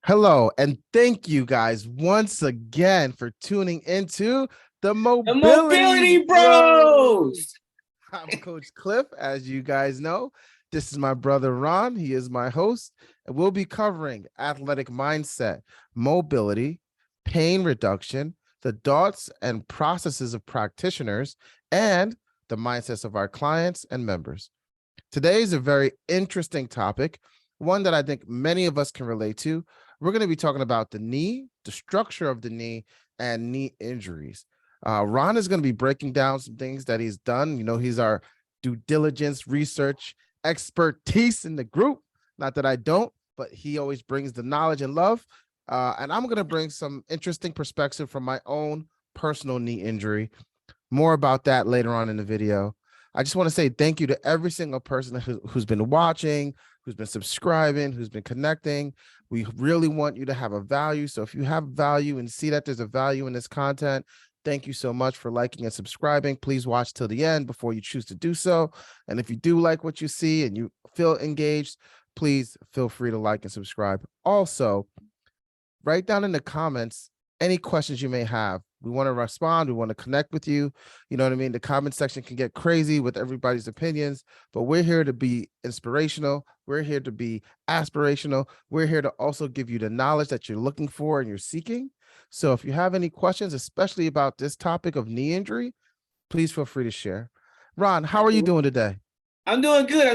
Hello, and thank you guys once again for tuning into the The Mobility Mobility Bros. Bros. I'm Coach Cliff, as you guys know. This is my brother Ron. He is my host, and we'll be covering athletic mindset, mobility, pain reduction, the thoughts and processes of practitioners, and the mindsets of our clients and members. Today is a very interesting topic, one that I think many of us can relate to. We're going to be talking about the knee, the structure of the knee, and knee injuries. Ron is going to be breaking down some things that he's done. You know, he's our due diligence, research, expertise in the group. Not that I don't, but he always brings the knowledge and love. And I'm going to bring some interesting perspective from my own personal knee injury. More about that later on in the video. I just want to say thank you to every single person who's been watching, who's been subscribing, who's been connecting. We really want you to have a value. So if you have value and see that there's a value in this content, thank you so much for liking and subscribing. Please watch till the end before you choose to do so. And if you do like what you see and you feel engaged, please feel free to like and subscribe. Also, write down in the comments any questions you may have. We want to respond. We want to connect with you. You know what I mean? The comment section can get crazy with everybody's opinions, but we're here to be inspirational. We're here to be aspirational. We're here to also give you the knowledge that you're looking for and you're seeking. So if you have any questions, especially about this topic of knee injury, please feel free to share. Ron, how are you doing today? I'm doing good.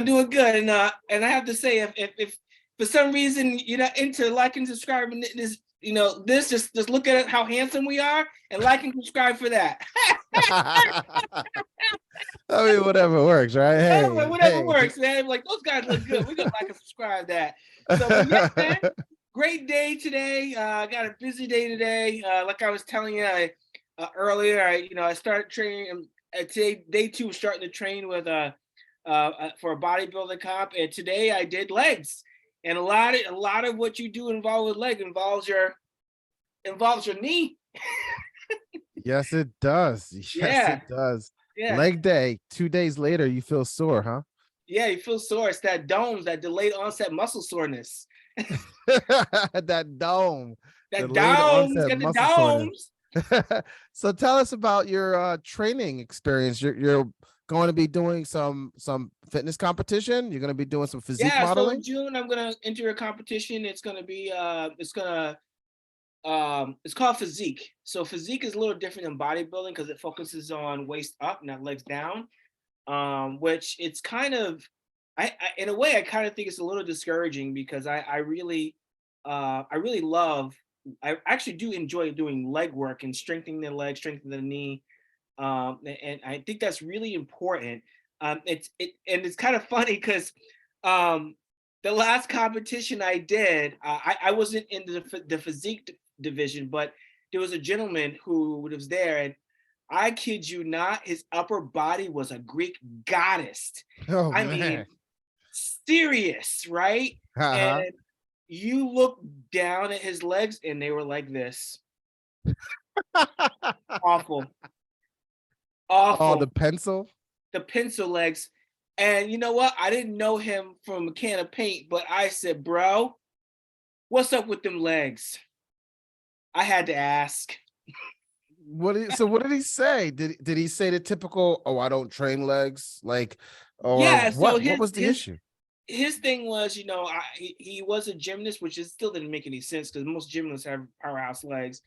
And I have to say, if for some reason you're not into liking, subscribing this, just look at how handsome we are and like and subscribe for that. I mean, whatever works, right? Hey, whatever works, man. Like, those guys look good. We're gonna like and subscribe that. So yeah, man, great day today. I got a busy day today. Like I was telling you earlier, I started training. Today, day 2, starting to train with for a bodybuilding comp, and today I did legs. And a lot of what you do involved with leg involves your knee. Yes, it does. Yes, it does. Yeah. Leg day, 2 days later, you feel sore, huh? Yeah, you feel sore. It's that DOMS, that delayed onset muscle soreness. That dome. That Delayed DOMS, onset got the muscle soreness. So tell us about your training experience. You're going to be doing some fitness competition. You're going to be doing some physique modeling. So in June I'm going to enter a competition. It's going to be it's called physique. So physique is a little different than bodybuilding because it focuses on waist up, not legs down. Which it's kind of, I in a way I kind of think it's a little discouraging because I really love, I actually do enjoy doing leg work and strengthening the leg, strengthening the knee. And I think that's really important. It's kind of funny because the last competition I did, I wasn't in the physique division, but there was a gentleman who was there, and I kid you not, his upper body was a Greek goddess. Oh, I mean, serious, right? And you look down at his legs and they were like this. Awful. Oh, the pencil legs. And you know what? I didn't know him from a can of paint, but I said, bro, what's up with them legs? I had to ask. What did he say? Did he say the typical, oh, I don't train legs? Like, or yeah, so what was the issue? His thing was, he was a gymnast, which still didn't make any sense because most gymnasts have powerhouse legs,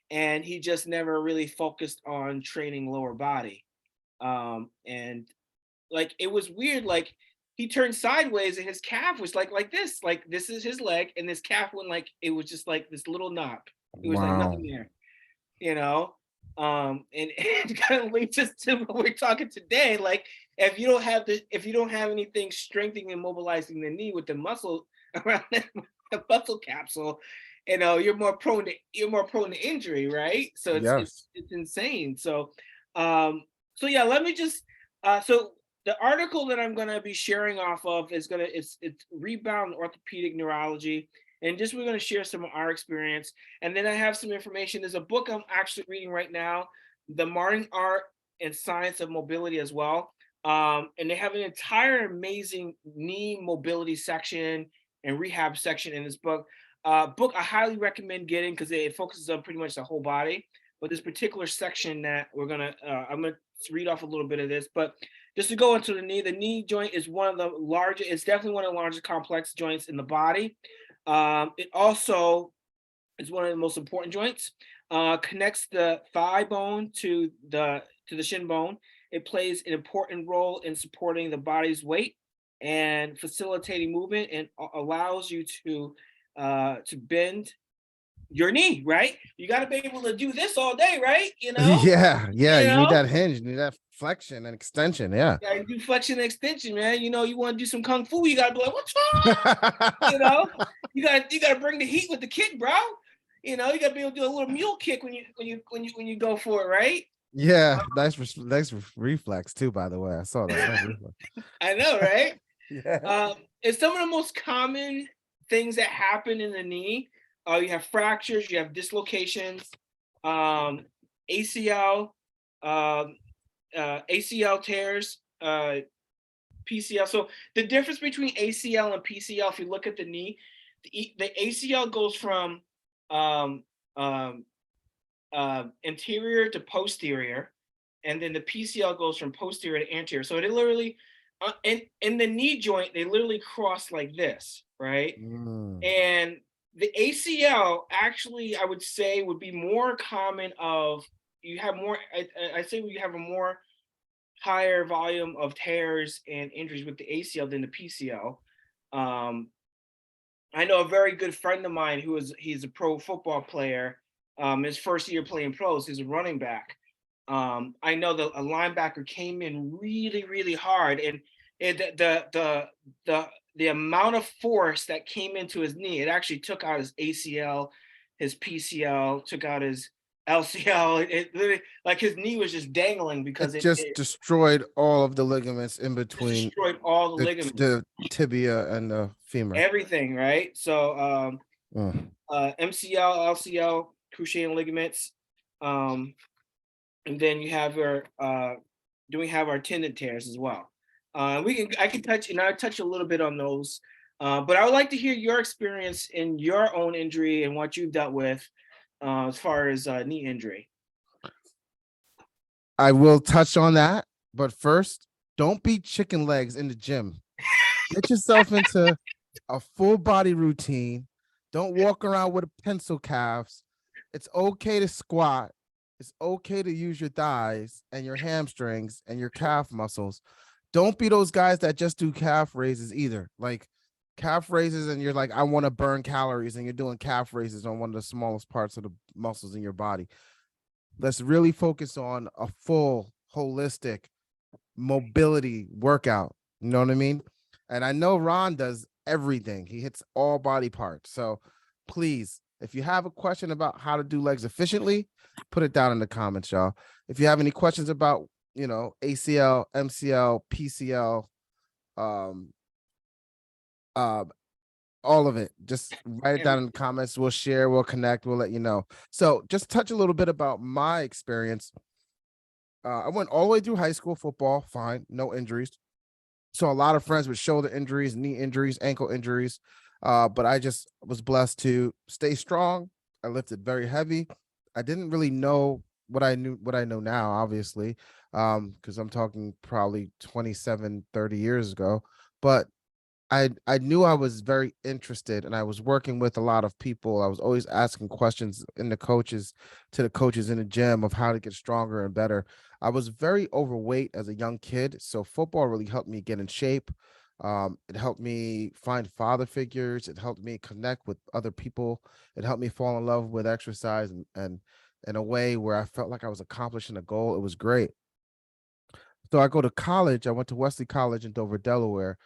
and he just never really focused on training lower body. And like, it was weird, like he turned sideways and his calf was like this is his leg, and this calf went like, it was just like this little knot. It was like nothing there, and it kind of leads us to what we're talking today. Like, if you don't have anything strengthening and mobilizing the knee with the muscle around the muscle capsule, you're more prone to injury, right? So it's insane. So yeah, let me just so the article that I'm going to be sharing off of is it's Rebound Orthopedic Neurology. And just, we're going to share some of our experience. And then I have some information. There's a book I'm actually reading right now, The Modern Art and Science of Mobility as well. And they have an entire amazing knee mobility section and rehab section in this book. Book I highly recommend getting because it focuses on pretty much the whole body. But this particular section that I'm gonna read off a little bit of this. But just to go into the knee joint is one of the largest. It's definitely one of the largest complex joints in the body. It also is one of the most important joints. Connects the thigh bone to the shin bone. It plays an important role in supporting the body's weight and facilitating movement, and allows you to bend your knee, right? You got to be able to do this all day, right? Yeah, You you need know, that hinge, you need that flexion and extension. Yeah. yeah, do flexion and extension, man. You want to do some kung fu, you got to be like, what's wrong? You know, you got to bring the heat with the kick, bro. You got to be able to do a little mule kick when you go for it, right? Yeah, nice reflex too, by the way. I saw that. Nice reflex. I know, right? Yeah. It's some of the most common things that happen in the knee. You have fractures, you have dislocations, ACL, ACL tears, PCL. So the difference between ACL and PCL, if you look at the knee, the ACL goes from anterior to posterior, and then the PCL goes from posterior to anterior. So it literally, in the knee joint, they literally cross like this, right? And the ACL actually, I would say, would be more common of, you have more, I say you have a more higher volume of tears and injuries with the ACL than the PCL. I know a very good friend of mine he's a pro football player. His first year playing pros, he's a running back. I know that a linebacker came in really, really hard, and the amount of force that came into his knee, it actually took out his ACL, his PCL, took out his LCL. It literally, like, his knee was just dangling because It just destroyed all of the ligaments in between destroyed all the ligaments, the tibia and the femur. everything, right? So MCL, LCL, cruciate ligaments, and then you have your we have our tendon tears as well. I can touch, and I touch a little bit on those, but I would like to hear your experience in your own injury and what you've dealt with as far as knee injury. I will touch on that, but first, don't beat chicken legs in the gym. Get yourself into a full body routine. Don't walk around with pencil calves. It's okay to squat. It's okay to use your thighs and your hamstrings and your calf muscles. Don't be those guys that just do calf raises either. Like calf raises, and you're like, I want to burn calories, and you're doing calf raises on one of the smallest parts of the muscles in your body. Let's really focus on a full, holistic mobility workout. You know what I mean? And I know Ron does everything. He hits all body parts. So please, if you have a question about how to do legs efficiently, put it down in the comments, y'all. If you have any questions about, ACL, MCL, PCL, all of it, just write it down in the comments. We'll share, we'll connect, we'll let you know. So just touch a little bit about my experience. I went all the way through high school football, fine, no injuries. So a lot of friends with shoulder injuries, knee injuries, ankle injuries. But I just was blessed to stay strong. I lifted very heavy. I didn't really know what I know now, obviously, because I'm talking probably 27, 30 years ago. But I knew I was very interested, and I was working with a lot of people. I was always asking questions to the coaches in the gym of how to get stronger and better. I was very overweight as a young kid, so football really helped me get in shape. It helped me find father figures. It helped me connect with other people. It helped me fall in love with exercise and in a way where I felt like I was accomplishing a goal. It was great. So I go to college. I went to Wesley College in Dover, Delaware,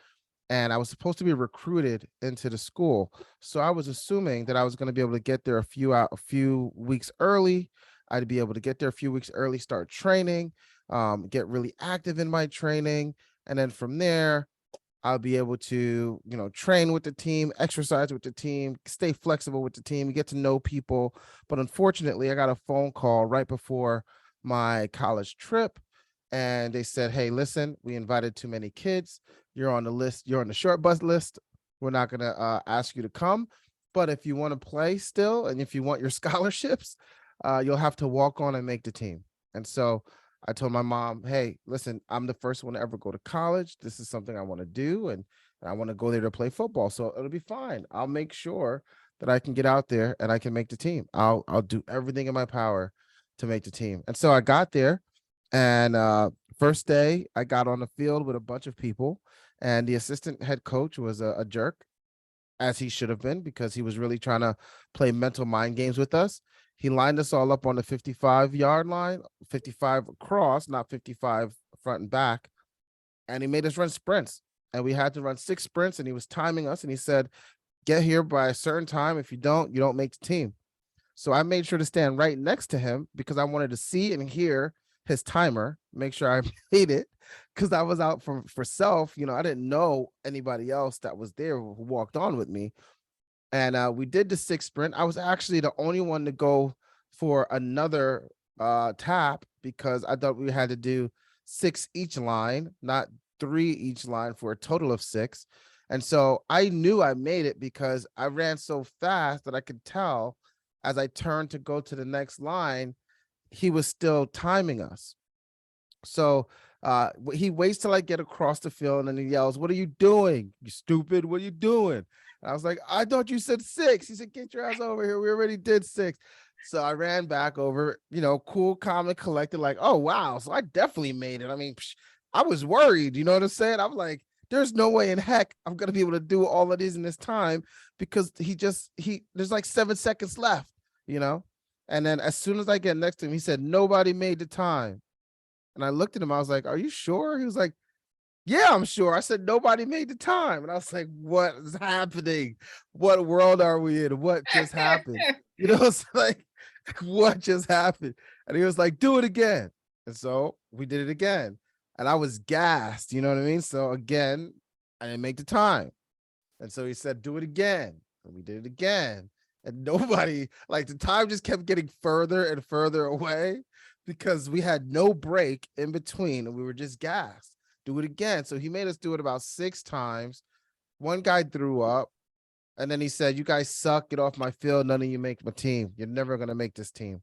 and I was supposed to be recruited into the school. So I was assuming that I was going to be able to get there a few weeks early. I'd be able to get there a few weeks early, start training, get really active in my training. And then from there, I'll be able to, train with the team, exercise with the team, stay flexible with the team, get to know people. But unfortunately, I got a phone call right before my college trip, and they said, hey, listen, we invited too many kids. You're on the list. You're on the short bus list. We're not going to ask you to come. But if you want to play still, and if you want your scholarships, you'll have to walk on and make the team. And so I told my mom, hey, listen, I'm the first one to ever go to college. This is something I want to do. And I want to go there to play football. So it'll be fine. I'll make sure that I can get out there and I can make the team. I'll do everything in my power to make the team. And so I got there, and first day I got on the field with a bunch of people, and the assistant head coach was a jerk, as he should have been, because he was really trying to play mental mind games with us. He lined us all up on the 55-yard line, 55 across, not 55 front and back. And he made us run sprints. And we had to run 6 sprints, and he was timing us. And he said, get here by a certain time. If you don't make the team. So I made sure to stand right next to him because I wanted to see and hear his timer, make sure I made it, because I was out for self. I didn't know anybody else that was there who walked on with me. And we did the 6 sprint. I was actually the only one to go for another tap, because I thought we had to do 6 each line, not 3 each line, for a total of 6. And so I knew I made it because I ran so fast that I could tell as I turned to go to the next line, he was still timing us. So he waits till I get across the field, and then he yells, what are you doing? You stupid. What are you doing? And I was like, I thought you said 6. He said, get your ass over here. We already did 6. So I ran back over, cool, calm, and collected, like, oh, wow. So I definitely made it. I mean, I was worried. You know what I'm saying? I'm like, there's no way in heck I'm going to be able to do all of these in this time, because there's like 7 seconds left, And then as soon as I get next to him, he said, nobody made the time. And I looked at him. I was like, are you sure? He was like, yeah, I'm sure. I said, nobody made the time. And I was like, what is happening? What world are we in? What just happened? It's like, what just happened? And he was like, do it again. And so we did it again. And I was gassed, you know what I mean? So again, I didn't make the time. And so he said, do it again. And we did it again. And nobody, like, the time just kept getting further and further away, because we had no break in between, and we were just gassed. Do it again. So he made us do it about 6 times. One guy threw up, and then he said, you guys suck. Get off my field. None of you make my team. You're never going to make this team.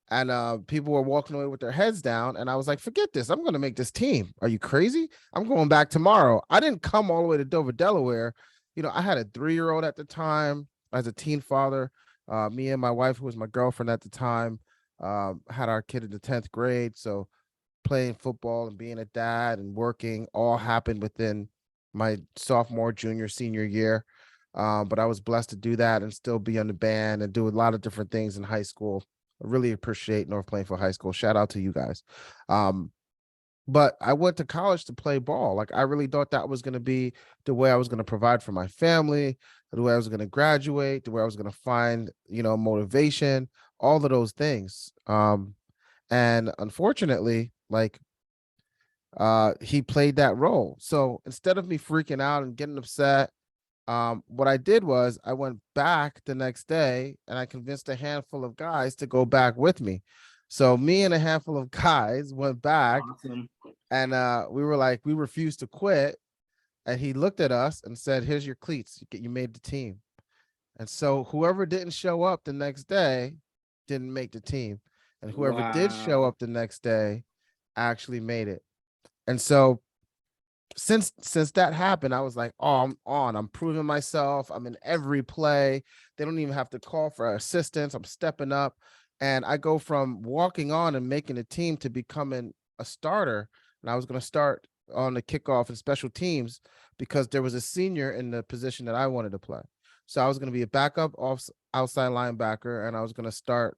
And people were walking away with their heads down. And I was like, forget this. I'm going to make this team. Are you crazy? I'm going back tomorrow. I didn't come all the way to Dover, Delaware. I had a 3-year-old at the time as a teen father. Me and my wife, who was my girlfriend at the time, had our kid in the 10th grade. So playing football and being a dad and working all happened within my sophomore, junior, senior year. But I was blessed to do that and still be on the band and do a lot of different things in high school. I really appreciate North Plainfield High School. Shout out to you guys. But I went to college to play ball. Like, I really thought that was going to be the way I was going to provide for my family, the way I was going to graduate, the way I was going to find, motivation, all of those things. And unfortunately, like, he played that role. So instead of me freaking out and getting upset, what I did was I went back the next day, and I convinced a handful of guys to go back with me. So me and a handful of guys went back. Awesome. And we were like, we refused to quit. And he looked at us and said, here's your cleats. You made the team. And so whoever didn't show up the next day didn't make the team. And whoever did show up the next day actually made it. And so since that happened, I was like, oh, I'm proving myself. I'm in every play. They don't even have to call for assistance. I'm stepping up. And I go from walking on and making a team to becoming a starter. And I was going to start on the kickoff and special teams because there was a senior in the position that I wanted to play. So I was going to be a backup outside linebacker, and I was going to start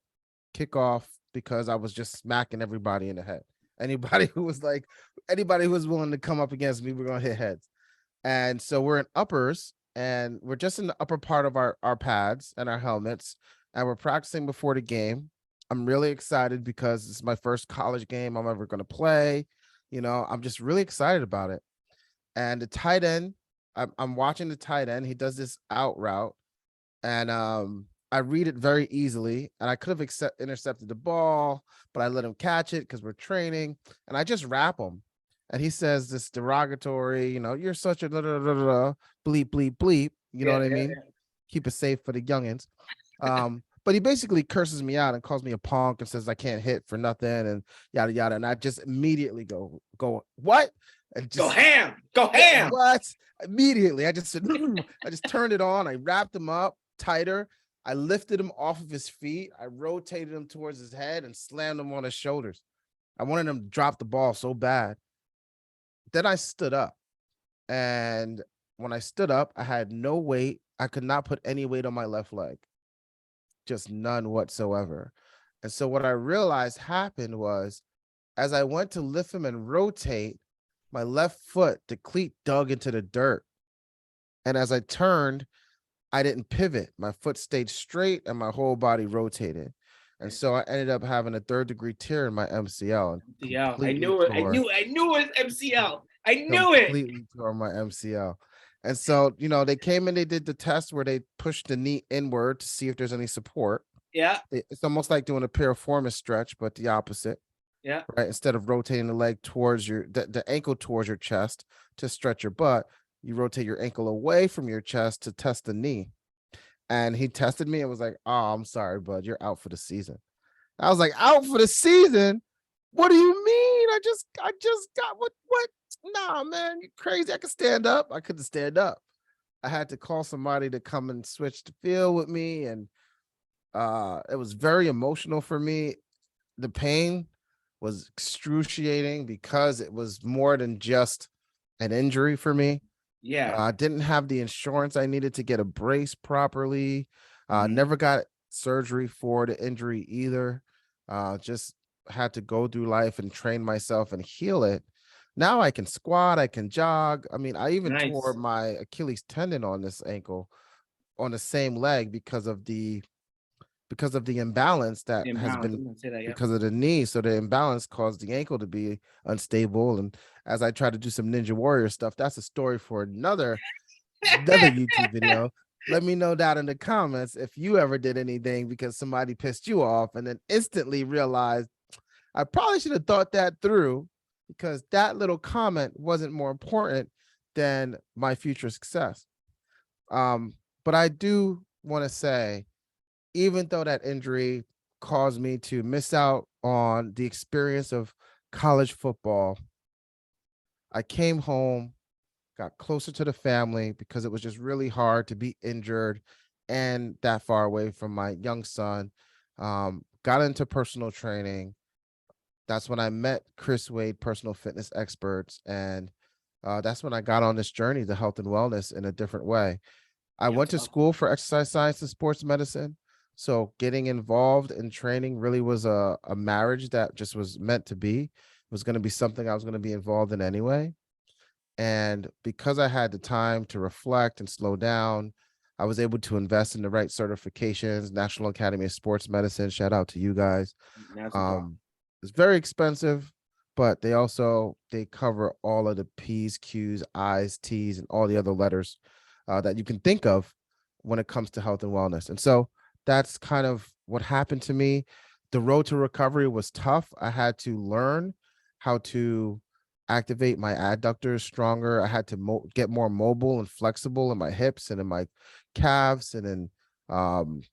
kickoff because I was just smacking everybody in the head. Anybody who was willing to come up against me, we're going to hit heads. And so we're in uppers, and we're just in the upper part of our pads and our helmets, and we're practicing before the game. I'm really excited because it's my first college game I'm ever going to play. I'm just really excited about it. And the tight end, I'm watching the tight end. He does this out route, and I read it very easily, and I could have intercepted the ball, but I let him catch it because we're training, and I just rap him. And he says this derogatory, you're such a bleep, bleep, bleep. You know what I mean? Yeah. keep it safe for the youngins. But he basically curses me out and calls me a punk and says I can't hit for nothing and yada yada. And I just immediately go what? And Go just ham. Go ham. what? Immediately, I just said, I just turned it on. I wrapped him up tighter. I lifted him off of his feet. I rotated him towards his head and slammed him on his shoulders. I wanted him to drop the ball so bad. Then I stood up. And when I stood up, I had no weight. I could not put any weight on my left leg, just none whatsoever. And so what I realized happened was as I went to lift him and rotate, my left foot, the cleat dug into the dirt. And as I turned, I didn't pivot. My foot stayed straight and my whole body rotated. And so I ended up having a 3rd-degree tear in my MCL. MCL. I knew it. I knew it. MCL. I knew it. Completely tore my MCL. And so, they came and they did the test where they pushed the knee inward to see if there's any support. Yeah. It's almost like doing a piriformis stretch, but the opposite. Yeah. Right. Instead of rotating the leg towards the ankle towards your chest to stretch your butt, you rotate your ankle away from your chest to test the knee. And he tested me and was like, "Oh, I'm sorry, bud, you're out for the season." I was like, "Out for the season? What do you mean? I just got what? Nah, man, you crazy. I could stand up. I couldn't stand up. I had to call somebody to come and switch the field with me. And it was very emotional for me. The pain was excruciating because it was more than just an injury for me. Yeah. I didn't have the insurance I needed to get a brace properly. Never got surgery for the injury either. Just had to go through life and train myself and heal it. Now I can squat, I can jog. I mean, I even tore my Achilles tendon on this ankle on the same leg because of the imbalance that has been because of the knee. So the imbalance caused the ankle to be unstable. And as I try to do some Ninja Warrior stuff, that's a story for another YouTube video. Let me know down in the comments if you ever did anything because somebody pissed you off and then instantly realized I probably should have thought that through because that little comment wasn't more important than my future success. But I do want to say, even though that injury caused me to miss out on the experience of college football, I came home, got closer to the family because it was just really hard to be injured and that far away from my young son. Got into personal training. That's when I met Chris Wade, personal fitness experts. And that's when I got on this journey to health and wellness in a different way. I went to school for exercise science and sports medicine. So getting involved in training really was a marriage that just was meant to be. It was going to be something I was going to be involved in anyway. And because I had the time to reflect and slow down, I was able to invest in the right certifications, National Academy of Sports Medicine. Shout out to you guys. It's very expensive, but they cover all of the P's, Q's, I's, T's, and all the other letters that you can think of when it comes to health and wellness. And so that's kind of what happened to me. The road to recovery was tough. I had to learn how to activate my adductors stronger. I had to get more mobile and flexible in my hips and in my calves and in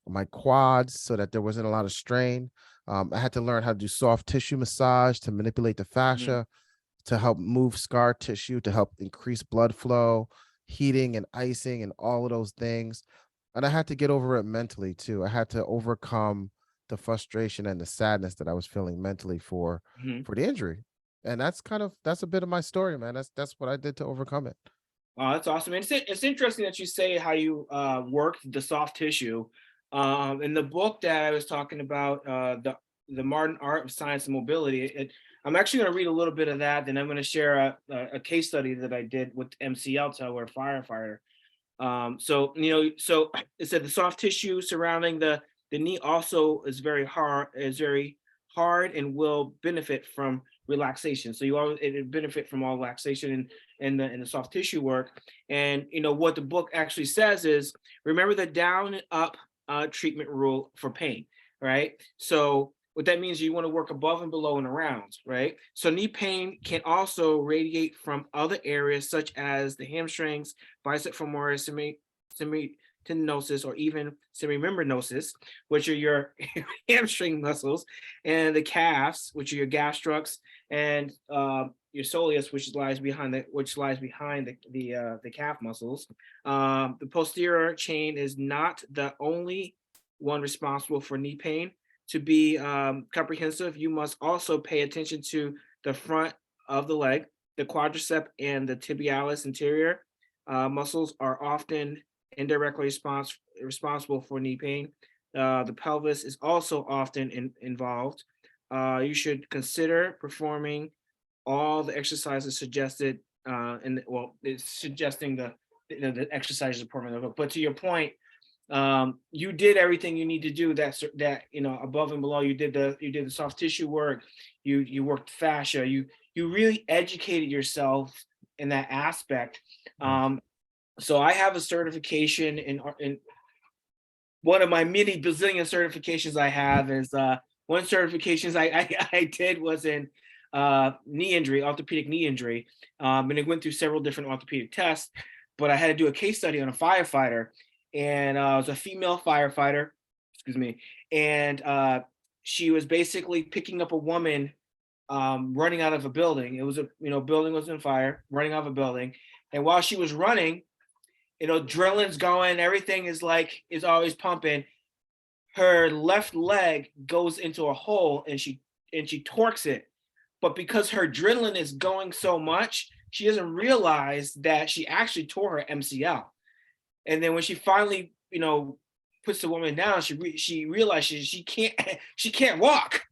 my quads so that there wasn't a lot of strain. I had to learn how to do soft tissue massage to manipulate the fascia, to help move scar tissue, to help increase blood flow, heating and icing and all of those things. And I had to get over it mentally too. I had to overcome the frustration and the sadness that I was feeling mentally for the injury. And that's a bit of my story, man. That's what I did to overcome it. Oh, that's awesome. And it's interesting that you say how you worked the soft tissue. In the book that I was talking about, the Modern Art of Science and Mobility, I'm actually going to read a little bit of that. Then I'm going to share a case study that I did with MCL to a firefighter. So it said the soft tissue surrounding the knee also is very hard and will benefit from relaxation. So it benefit from all relaxation and the soft tissue work. And what the book actually says is, remember the down and up treatment rule for pain, right? So what that means, you want to work above and below and around, right? So knee pain can also radiate from other areas such as the hamstrings, bicep femoris, tendinosis, or even semimembranosus, which are your hamstring muscles, and the calves, which are your gastrocs, and your soleus, which lies behind the calf muscles. The posterior chain is not the only one responsible for knee pain. To be comprehensive, you must also pay attention to the front of the leg. The quadricep and the tibialis anterior muscles are often indirectly responsible for knee pain. The pelvis is also often involved. You should consider performing all the exercises suggested, it's suggesting the exercises performing. But to your point, you did everything you need to do. That above and below. You did the soft tissue work. You worked fascia. You really educated yourself in that aspect. So I have a certification in one of my many bazillion certifications I have is one certifications I did was in knee injury, orthopedic knee injury, and it went through several different orthopedic tests. But I had to do a case study on a firefighter, and it was a female firefighter, excuse me, and she was basically picking up a woman running out of a building. It was building was on fire, running out of a building, and while she was running, adrenaline's going, everything is always pumping. Her left leg goes into a hole, and she torques it. But because her adrenaline is going so much, she doesn't realize that she actually tore her MCL. And then when she finally, puts the woman down, she realizes she can't walk.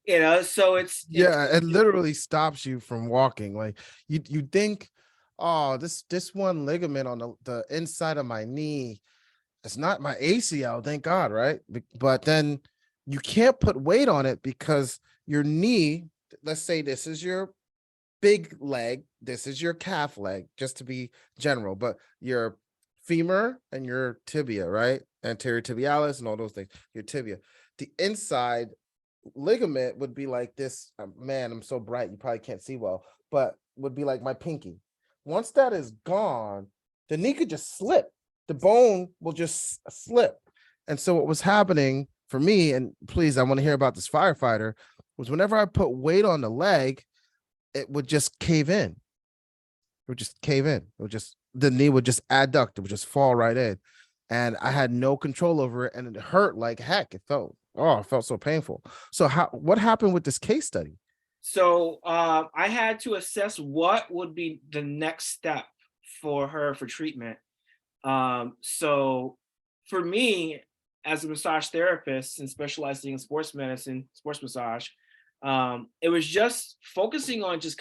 So it's Yeah, it literally stops you from walking. Like you think, oh, this one ligament on the inside of my knee, it's not my ACL, thank God, right? But then you can't put weight on it because your knee, let's say this is your big leg, this is your calf leg, just to be general, but your femur and your tibia, right? Anterior tibialis and all those things, your tibia. The inside ligament would be like this. Man, I'm so bright, you probably can't see well, but would be like my pinky. Once that is gone, the knee could just slip. The bone will just slip. And so what was happening for me, and please, I want to hear about this firefighter, was whenever I put weight on the leg, it would just cave in. It would just cave in. The knee would just adduct. It would just fall right in. And I had no control over it. And it hurt like heck. It felt so painful. So what happened with this case study? So I had to assess what would be the next step for her for treatment. So for me, as a massage therapist and specializing in sports medicine, sports massage, it was just focusing on just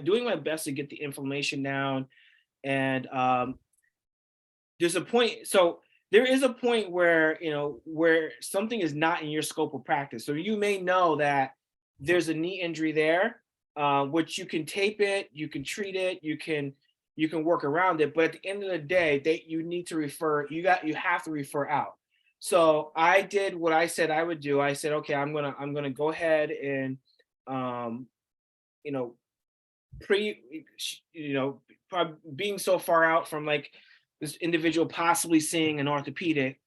doing my best to get the inflammation down. And there's a point. So there is a point where, where something is not in your scope of practice. So you may know that there's a knee injury there, which you can tape it, you can treat it, you can work around it. But at the end of the day, you need to refer. You have to refer out. So I did what I said I would do. I said, okay, I'm gonna go ahead and, probably being so far out from like this individual possibly seeing an orthopedic,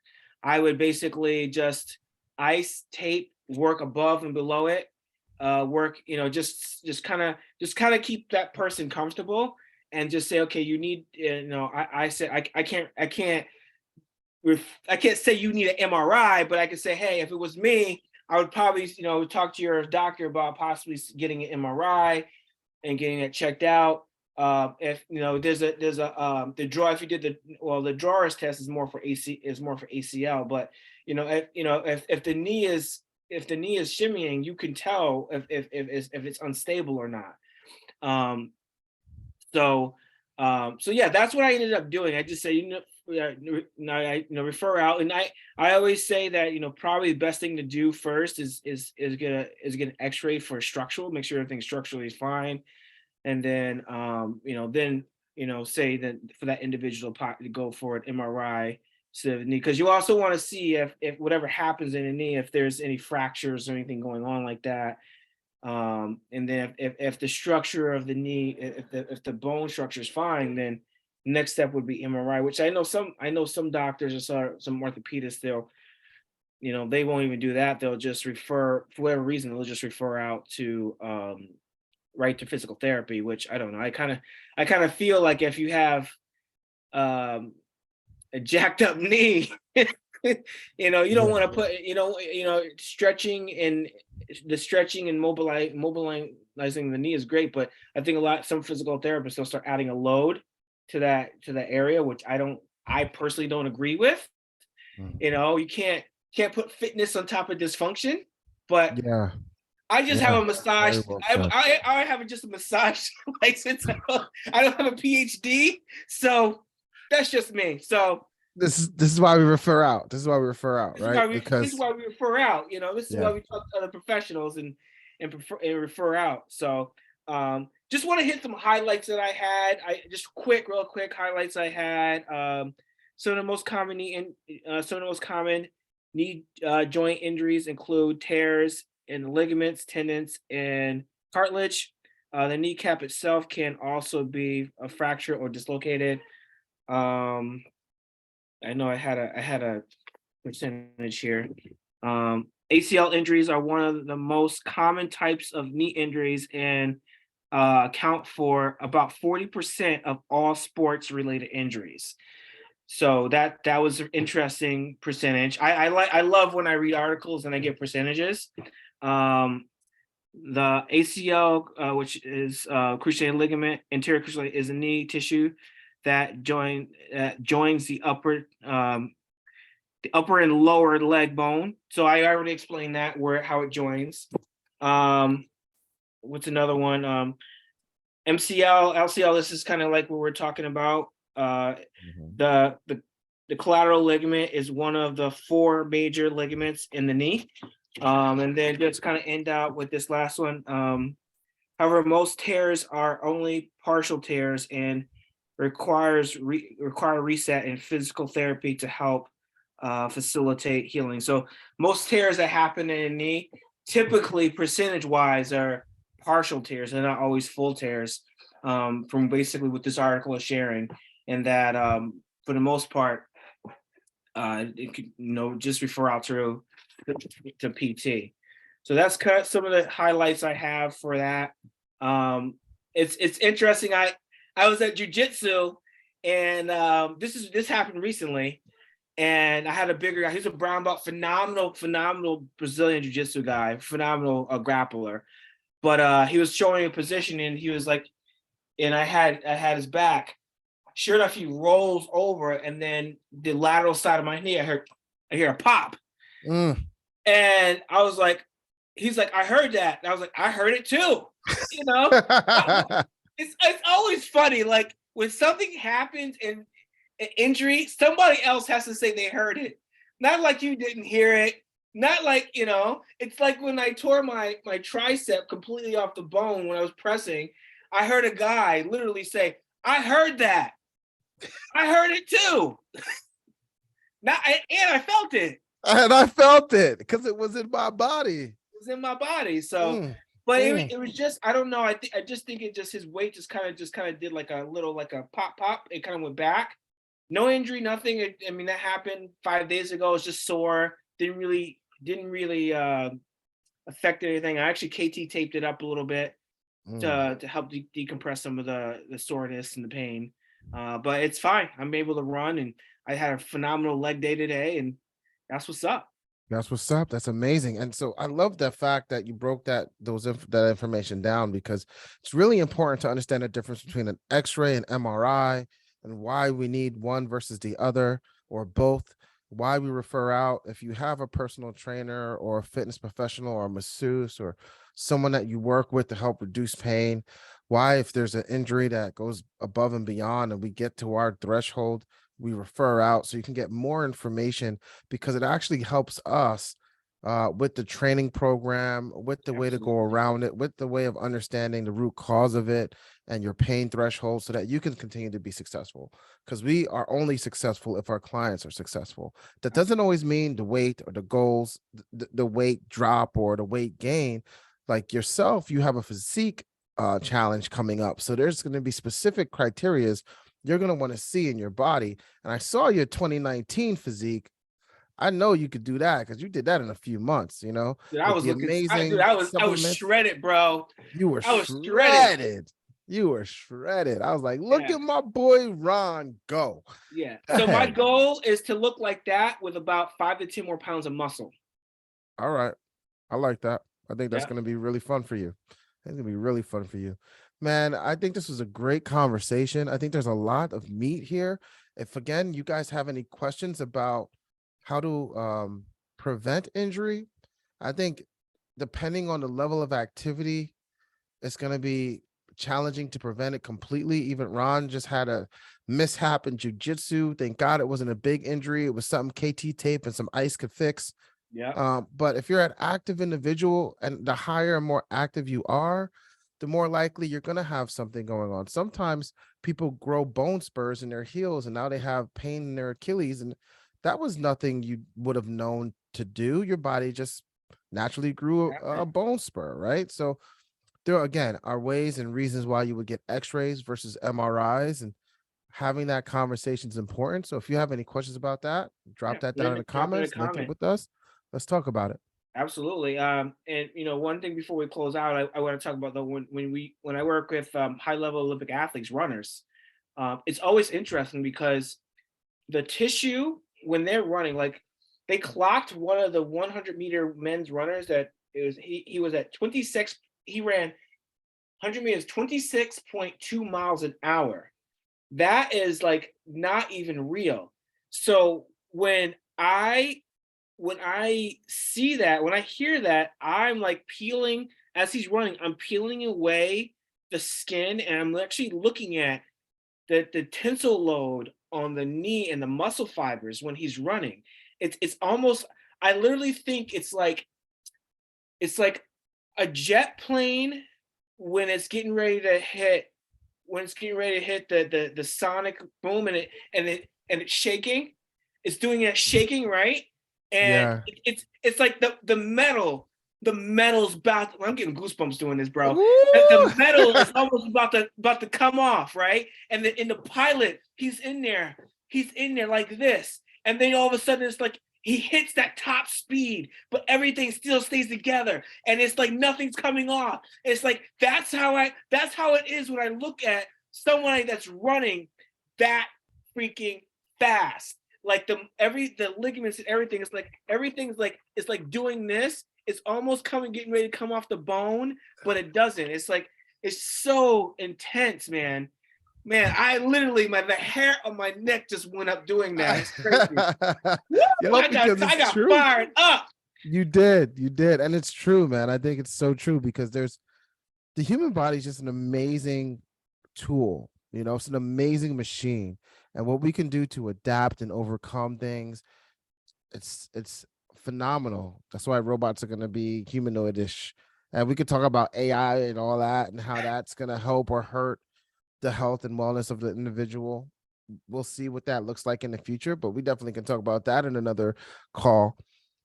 I would basically just ice tape, work above and below it, work, just kind of keep that person comfortable, and just say, okay, you need, I said, I can't say you need an MRI, but I could say, hey, if it was me, I would probably, talk to your doctor about possibly getting an MRI and getting it checked out. If there's a the draw, if you did the drawers test is more for ACL, but if the knee is shimmying, you can tell if it's unstable or not. So yeah, that's what I ended up doing. I just say, refer out, and I always say that probably the best thing to do first is get an X-ray for structural, make sure everything structurally is fine, and then say that for that individual to go for an MRI to the knee, because you also want to see if whatever happens in the knee, if there's any fractures or anything going on like that. And then if the structure of the knee, if the bone structure is fine, then Next step would be MRI, which I know some doctors or some orthopedists, they won't even do that. They'll just refer, for whatever reason, they'll just refer out to right to physical therapy, which I don't know. I kind of feel like if you have um a jacked up knee, you don't want to put, stretching and mobilizing the knee is great, but I think some physical therapists, they'll start adding a load to that area, which I personally don't agree with. You can't put fitness on top of dysfunction, but Yeah. I just Yeah. have a massage. Very well said. I have just a massage license. I don't have a PhD, so that's just me. So This is why we refer out. This is why we refer out, right? this is why we refer out. This is Yeah. why we talk to other professionals and refer out. So just want to hit some highlights that I had. Real quick highlights I had. Some of the most common knee joint injuries include tears in ligaments, tendons, and cartilage. The kneecap itself can also be a fracture or dislocated. I know I had a percentage here. ACL injuries are one of the most common types of knee injuries and account for about 40% of all sports-related injuries. So that was an interesting percentage. I love when I read articles and I get percentages. The ACL, which is cruciate ligament, anterior cruciate, is a knee tissue that joins the upper and lower leg bone. So I already explained that, how it joins. What's another one? MCL, LCL. This is kind of like what we're talking about. The collateral ligament is one of the 4 major ligaments in the knee. And then just kind of end out with this last one. However, most tears are only partial tears and require reset and physical therapy to help facilitate healing. So most tears that happen in a knee, typically percentage-wise, are partial tears. They're not always full tears. From basically what this article is sharing, and that for the most part, it could, just refer out to PT. So that's some of the highlights I have for that. It's interesting. I was at jiu-jitsu, and this happened recently, and I had a bigger guy. He's a brown belt, phenomenal Brazilian jiu-jitsu guy, phenomenal grappler. But he was showing a position, and he was like, and I had his back. Sure enough, he rolls over, and then the lateral side of my knee, I hear a pop. And I was like, he's like, I heard that. And I was like, I heard it too. It's always funny. Like when something happens in an injury, somebody else has to say they heard it. Not like you didn't hear it. Not like, it's like when I tore my tricep completely off the bone when I was pressing, I heard a guy literally say, I heard that. I heard it too. And I felt it. And I felt it because it was in my body. It was in my body. So, but it was just, I don't know. I just think his weight just kind of did like a little, like a pop. It kind of went back. No injury, nothing. That happened 5 days ago. It's just sore. Didn't really affect anything. I actually KT taped it up a little bit to help decompress some of the soreness and the pain. But it's fine. I'm able to run, and I had a phenomenal leg day today, and that's what's up. That's what's up. That's amazing. And so I love the fact that you broke that information down, because it's really important to understand the difference between an X-ray and MRI, and why we need one versus the other or both, why we refer out. If you have a personal trainer or a fitness professional or a masseuse or someone that you work with to help reduce pain, why, if there's an injury that goes above and beyond and we get to our threshold, we refer out, so you can get more information, because it actually helps us with the training program, with the way to go around it, with the way of understanding the root cause of it and your pain threshold, so that you can continue to be successful. Because we are only successful if our clients are successful. That doesn't always mean the weight or the goals, the weight drop or the weight gain. Like yourself, you have a physique challenge coming up. So there's going to be specific criterias you're going to want to see in your body. And I saw your 2019 physique. I know you could do that because you did that in a few months, you know, Dude, I with was the looking, amazing I was supplements. shredded, bro. You were I was shredded. shredded. You were shredded. I was like, look Yeah. at my boy Ron go. Yeah. So my goal is to look like that with about 5 to 10 more pounds of muscle. All right. I like that. I think that's Yeah. going to be really fun for you. It's going to be really fun for you. Man, I think this was a great conversation. I think there's a lot of meat here. If again, you guys have any questions about how to prevent injury, I think depending on the level of activity, it's going to be challenging to prevent it completely. Even Ron just had a mishap in jujitsu. Thank God it wasn't a big injury. It was something KT tape and some ice could fix. Yeah. But if you're an active individual, and the higher and more active you are, the more likely you're going to have something going on. Sometimes people grow bone spurs in their heels and now they have pain in their Achilles. And that was nothing you would have known to do. Your body just naturally grew a bone spur, right? So there again are ways and reasons why you would get x-rays versus MRIs, and having that conversation is important. So if you have any questions about that, drop that down in the Drop it in a comments, link up comment. with us. Let's talk about it. Absolutely. And one thing before we close out, I want to talk about when I work with high level Olympic athletes, runners, it's always interesting because the tissue when they're running, like they clocked one of the 100-meter men's runners that he was at 26. He ran 100 meters 26.2 miles an hour. That is like not even real. So when I see that, when I hear that, I'm like peeling, as he's running, I'm peeling away the skin, and I'm actually looking at the tensile load on the knee and the muscle fibers when he's running. It's almost, I literally think it's like a jet plane when it's getting ready to hit, the sonic boom, and it's shaking. It's doing that shaking, right? And Yeah. it's like the metal's about, I'm getting goosebumps doing this, bro. Woo! The metal is almost about to come off, right? And the pilot, he's in there like this, and then all of a sudden it's like he hits that top speed, but everything still stays together, and it's like nothing's coming off. It's like that's how it is when I look at someone that's running that freaking fast. Like the ligaments and everything, it's like doing this. It's almost getting ready to come off the bone, but it doesn't. It's like it's so intense, man. Man, I literally the hair on my neck just went up doing that. It's crazy. Woo, I got fired up. You did, and it's true, man. I think it's so true because the human body is just an amazing tool. You know, it's an amazing machine, and what we can do to adapt and overcome things, it's phenomenal. That's why robots are going to be humanoidish, and we could talk about AI and all that and how that's going to help or hurt the health and wellness of the individual. We'll see what that looks like in the future, but we definitely can talk about that in another call.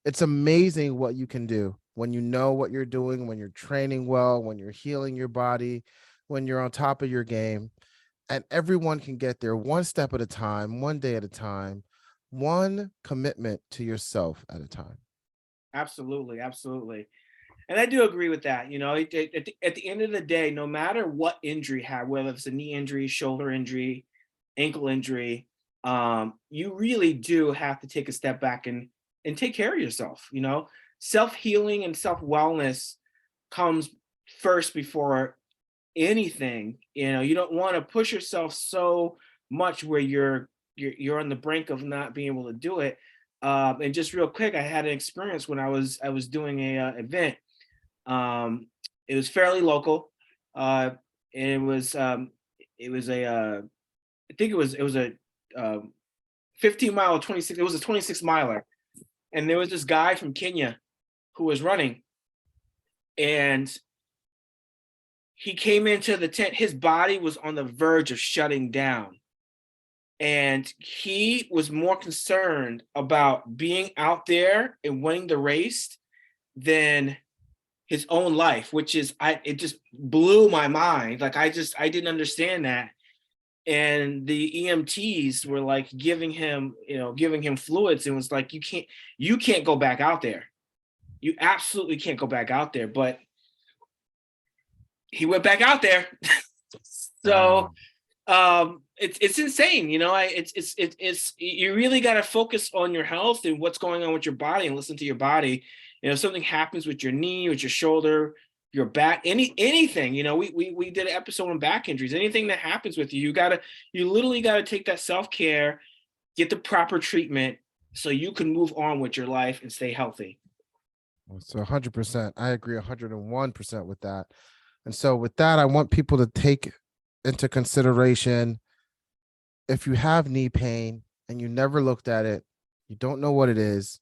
It's amazing what you can do when you know what you're doing, when you're training well, when you're healing your body, when you're on top of your game. And everyone can get there one step at a time, one day at a time, one commitment to yourself at a time. Absolutely. And I do agree with that. You know, at the end of the day, no matter what injury you have, whether it's a knee injury, shoulder injury, ankle injury, you really do have to take a step back and take care of yourself. You know, self-healing and self-wellness comes first before anything. You know, you don't want to push yourself so much where you're on the brink of not being able to do it. And just real quick, I had an experience when I was doing a event. It was fairly local. And it was a I think it was a 15 mile, 26. It was a 26 miler, and there was this guy from Kenya who was running, and he came into the tent. His body was on the verge of shutting down, and he was more concerned about being out there and winning the race than his own life, which is it just blew my mind. Like I didn't understand that. and the EMTs were like giving him fluids, and was like, you can't go back out there. You absolutely can't go back out there. But he went back out there. So it's insane, it's you really got to focus on your health and what's going on with your body, and listen to your body. If something happens with your knee, with your shoulder, your back, anything, we did an episode on back injuries. Anything that happens with you, you literally got to take that self-care, get the proper treatment, so you can move on with your life and stay healthy. So 100%, I agree 101% with that. And so with that, I want people to take into consideration, if you have knee pain and you never looked at it, you don't know what it is.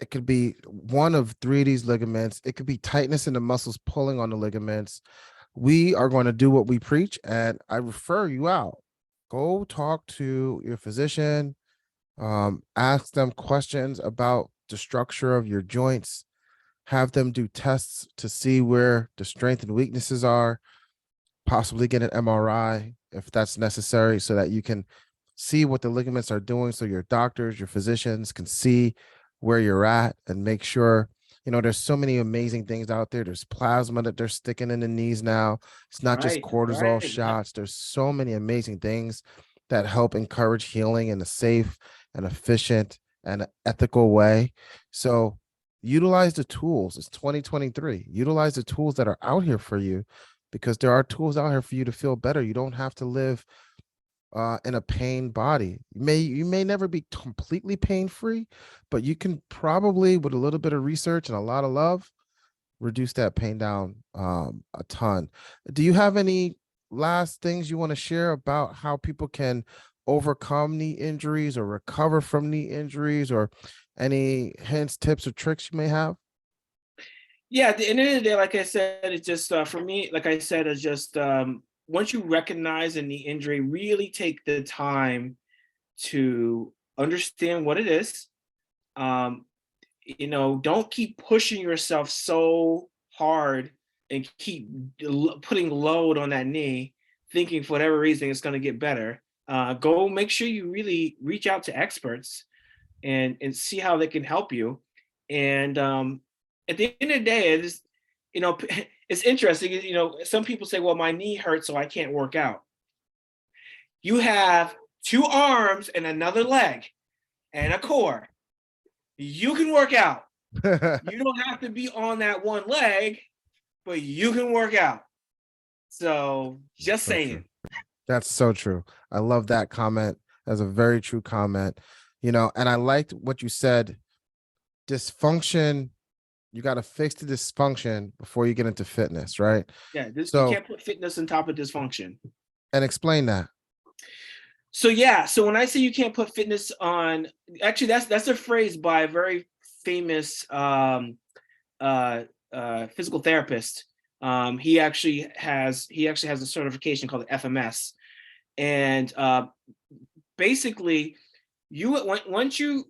It could be one of three of these ligaments. It could be tightness in the muscles pulling on the ligaments. We are going to do what we preach, and I refer you out. Go talk to your physician. Ask them questions about the structure of your joints. Have them do tests to see where the strength and weaknesses are. Possibly get an MRI if that's necessary, so that you can see what the ligaments are doing, so your doctors, your physicians can see where you're at and make sure. There's so many amazing things out there. There's plasma that they're sticking in the knees now. It's not just cortisol shots. There's so many amazing things that help encourage healing in a safe and efficient and ethical way. So utilize the tools. It's 2023. Utilize the tools that are out here for you, because there are tools out here for you to feel better. You don't have to live in a pain body. You may never be completely pain-free, but you can probably, with a little bit of research and a lot of love, reduce that pain down a ton. Do you have any last things you want to share about how people can overcome knee injuries or recover from knee injuries, or any hints, tips, or tricks you may have? Yeah, at the end of the day, like I said, it's just for me, like I said, it's just once you recognize a knee injury, really take the time to understand what it is. Don't keep pushing yourself so hard and keep putting load on that knee, thinking for whatever reason it's going to get better. Go make sure you really reach out to experts and see how they can help you. And at the end of the day, it's it's interesting. Some people say, "Well, my knee hurts, so I can't work out." You have two arms and another leg and a core. You can work out. You don't have to be on that one leg, but you can work out. So just saying. That's so true. I love that comment. That's a very true comment. And I liked what you said. Dysfunction, you got to fix the dysfunction before you get into fitness, right? Yeah, you So, can't put fitness on top of dysfunction. and explain that. So when I say you can't put fitness on, actually that's a phrase by a very famous physical therapist. He actually has a certification called the FMS, and basically, once you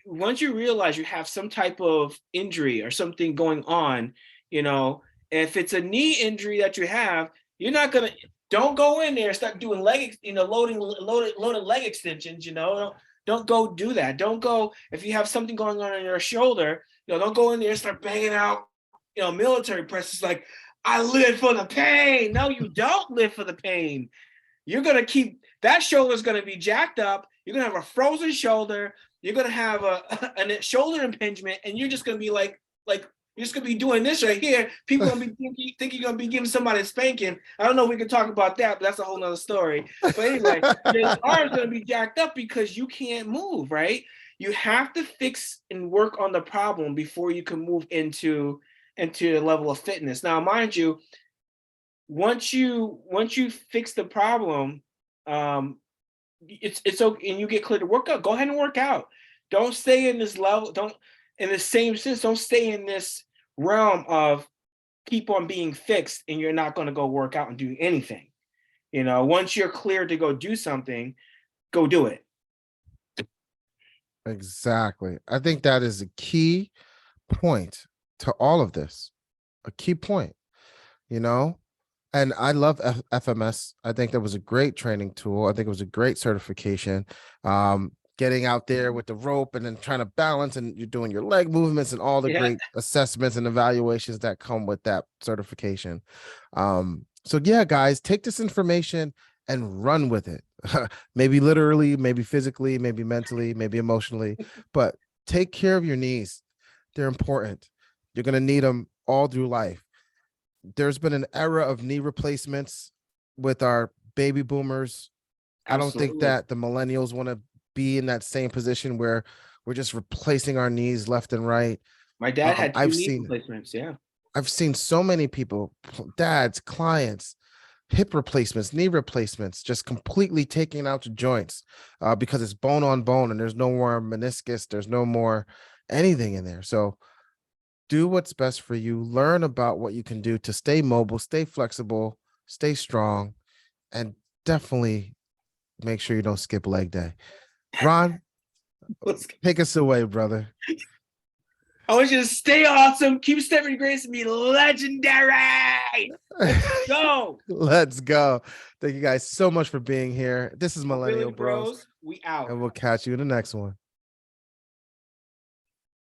realize you have some type of injury or something going on, if it's a knee injury that you have, you're not gonna don't go in there and start doing loaded leg extensions. Don't go do that. Don't go if you have something going on in your shoulder. Don't go in there and start banging out military presses like, I live for the pain. No, you don't live for the pain. You're going to keep, that shoulder's going to be jacked up. You're going to have a frozen shoulder. You're going to have a shoulder impingement, and you're just going to be like, you're just going to be doing this right here. People are going to be thinking you're going to be giving somebody a spanking. I don't know if we can talk about that, but that's a whole nother story. But anyway, your arm's going to be jacked up because you can't move, right? You have to fix and work on the problem before you can move into a level of fitness. Now, mind you, once you fix the problem, it's okay, and you get clear to work out. Go ahead and work out. Don't stay in this level. Don't in the same sense. Don't stay in this realm of keep on being fixed, and you're not going to go work out and do anything. Once you're clear to go do something, go do it. Exactly. I think that is a key point to all of this. A key point. And I love FMS. I think that was a great training tool. I think it was a great certification. Getting out there with the rope and then trying to balance, and you're doing your leg movements and all the Yeah. great assessments and evaluations that come with that certification. So yeah, guys, take this information and run with it. Maybe literally, maybe physically, maybe mentally, maybe emotionally, but take care of your knees. They're important. You're going to need them all through life. There's been an era of knee replacements with our baby boomers. I don't think Absolutely. that the millennials want to be in that same position where we're just replacing our knees left and right. My dad had two I've knee seen replacements. Yeah. I've seen so many people, dads, clients, hip replacements, knee replacements, just completely taking out the joints because it's bone on bone and there's no more meniscus, there's no more anything in there. So do what's best for you. Learn about what you can do to stay mobile, stay flexible, stay strong, and definitely make sure you don't skip leg day. Ron, take us away, brother. I want you to stay awesome. Keep stepping grace and be legendary. Let's go. Let's go. Thank you guys so much for being here. This is Millennial Mobility Bros, Bros. We out. and we'll catch you in the next one.